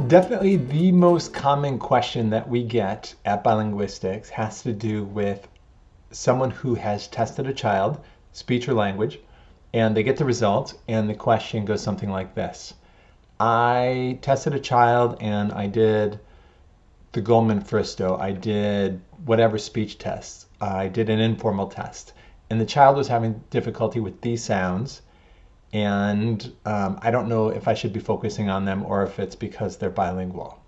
Definitely the most common question that we get at Bilinguistics has to do with someone who has tested a child, speech or language, and they get the results, and the question goes something like this. I tested a child and I did the Goldman Fristo, I did whatever speech tests, I did an informal test, and the child was having difficulty with these sounds, and I don't know if I should be focusing on them or if it's because they're bilingual.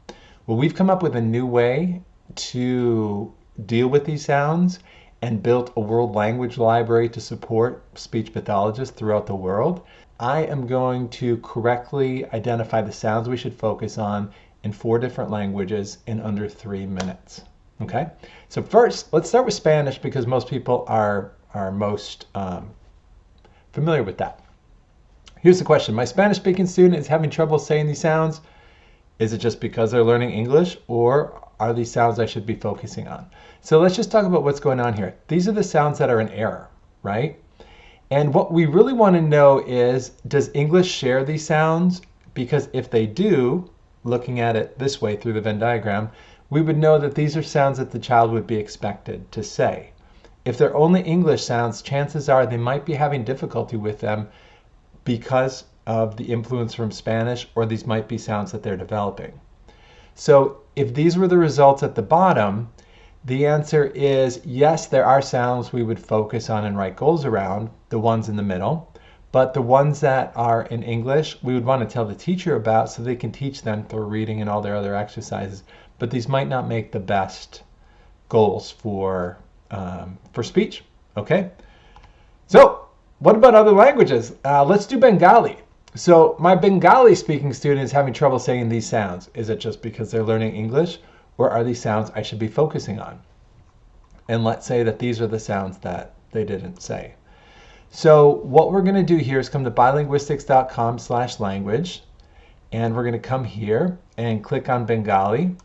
Well, we've come up with a new way to deal with these sounds and built a world language library to support speech pathologists throughout the world. I am going to correctly identify the sounds we should focus on in 4 different languages in under 3 minutes. Okay, so first let's start with Spanish because most people are most familiar with that. Here's the question. My Spanish speaking student is having trouble saying these sounds. Is it just because they're learning English, or are these sounds I should be focusing on? So let's just talk about what's going on here. These are the sounds that are in error, right? And what we really want to know is, does English share these sounds? Because if they do, looking at it this way through the Venn diagram, we would know that these are sounds that the child would be expected to say. If they're only English sounds, chances are they might be having difficulty with them because of the influence from Spanish, or these might be sounds that they're developing. So if these were the results at the bottom, the answer is yes, there are sounds we would focus on and write goals around, the ones in the middle, but the ones that are in English, we would want to tell the teacher about so they can teach them through reading and all their other exercises, but these might not make the best goals for speech, okay? So, what about other languages? Let's do Bengali. So my Bengali speaking student is having trouble saying these sounds. Is it just because they're learning English, or are these sounds I should be focusing on? And let's say that these are the sounds that they didn't say. So what we're going to do here is come to bilinguistics.com/language, and we're going to come here and click on Bengali,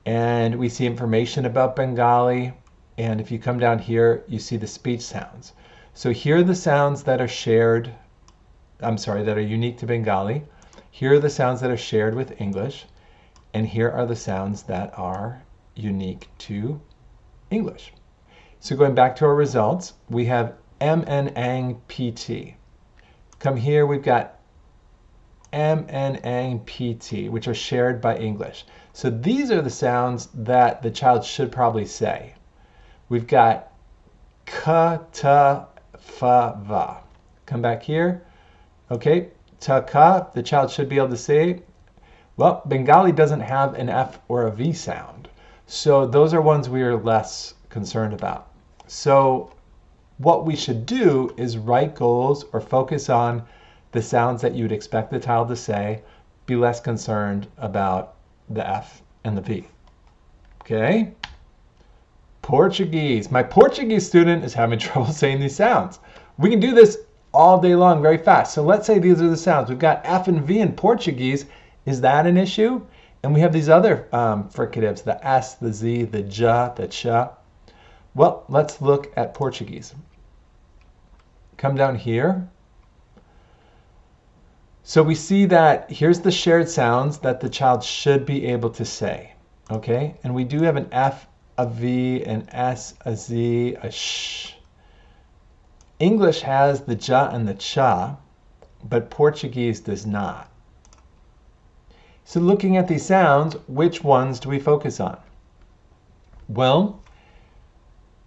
and we see information about Bengali, and if you come down here, you see the speech sounds. So here are the sounds that are that are unique to Bengali. Here are the sounds that are shared with English. And here are the sounds that are unique to English. So going back to our results, we have M and ang PT. Come here, we've got M and ang PT, which are shared by English. So these are the sounds that the child should probably say. We've got K, T, F, V. Come back here. Okay, Ta, Ka, the child should be able to say. Well, Bengali doesn't have an F or a V sound. So those are ones we are less concerned about. So what we should do is write goals or focus on the sounds that you would expect the child to say. Be less concerned about the F and the V. Okay? Portuguese. My Portuguese student is having trouble saying these sounds. We can do this all day long very fast. So let's say these are the sounds. We've got F and V in Portuguese. Is that an issue? And we have these other fricatives, the S, the Z, the J, the Ch. Well, let's look at Portuguese. Come down here. So we see that here's the shared sounds that the child should be able to say. Okay? And we do have an F, a V, an S, a Z, a Sh. English has the J and the Cha, but Portuguese does not. So looking at these sounds, which ones do we focus on? Well,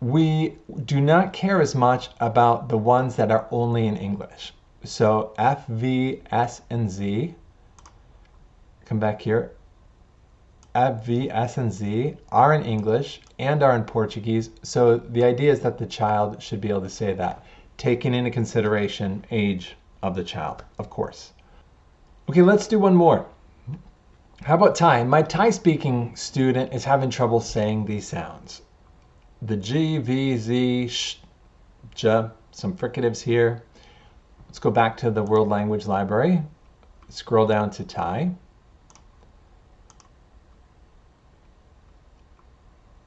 we do not care as much about the ones that are only in English. So F, V, S, and Z. Come back here. F, V, S, and Z are in English and are in Portuguese. So the idea is that the child should be able to say that, taking into consideration age of the child, of course. Okay, let's do one more. How about Thai? My Thai speaking student is having trouble saying these sounds. The G, V, Z, Sh, J, some fricatives here. Let's go back to the World Language Library. Scroll down to Thai.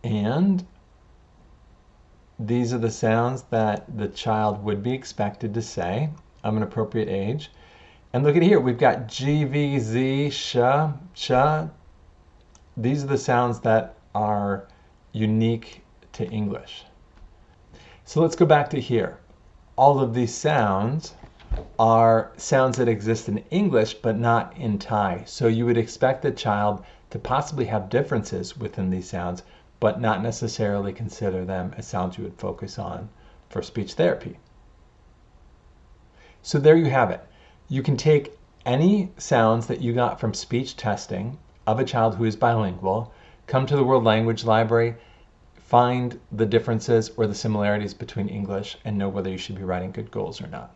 And these are the sounds that the child would be expected to say of an appropriate age. And look at here, we've got G, V, Z, sh, sh. These are the sounds that are unique to English. So let's go back to here. All of these sounds are sounds that exist in English but not in Thai. So you would expect the child to possibly have differences within these sounds, but not necessarily consider them as sounds you would focus on for speech therapy. So there you have it. You can take any sounds that you got from speech testing of a child who is bilingual, come to the World Language Library, find the differences or the similarities between English, and know whether you should be writing good goals or not.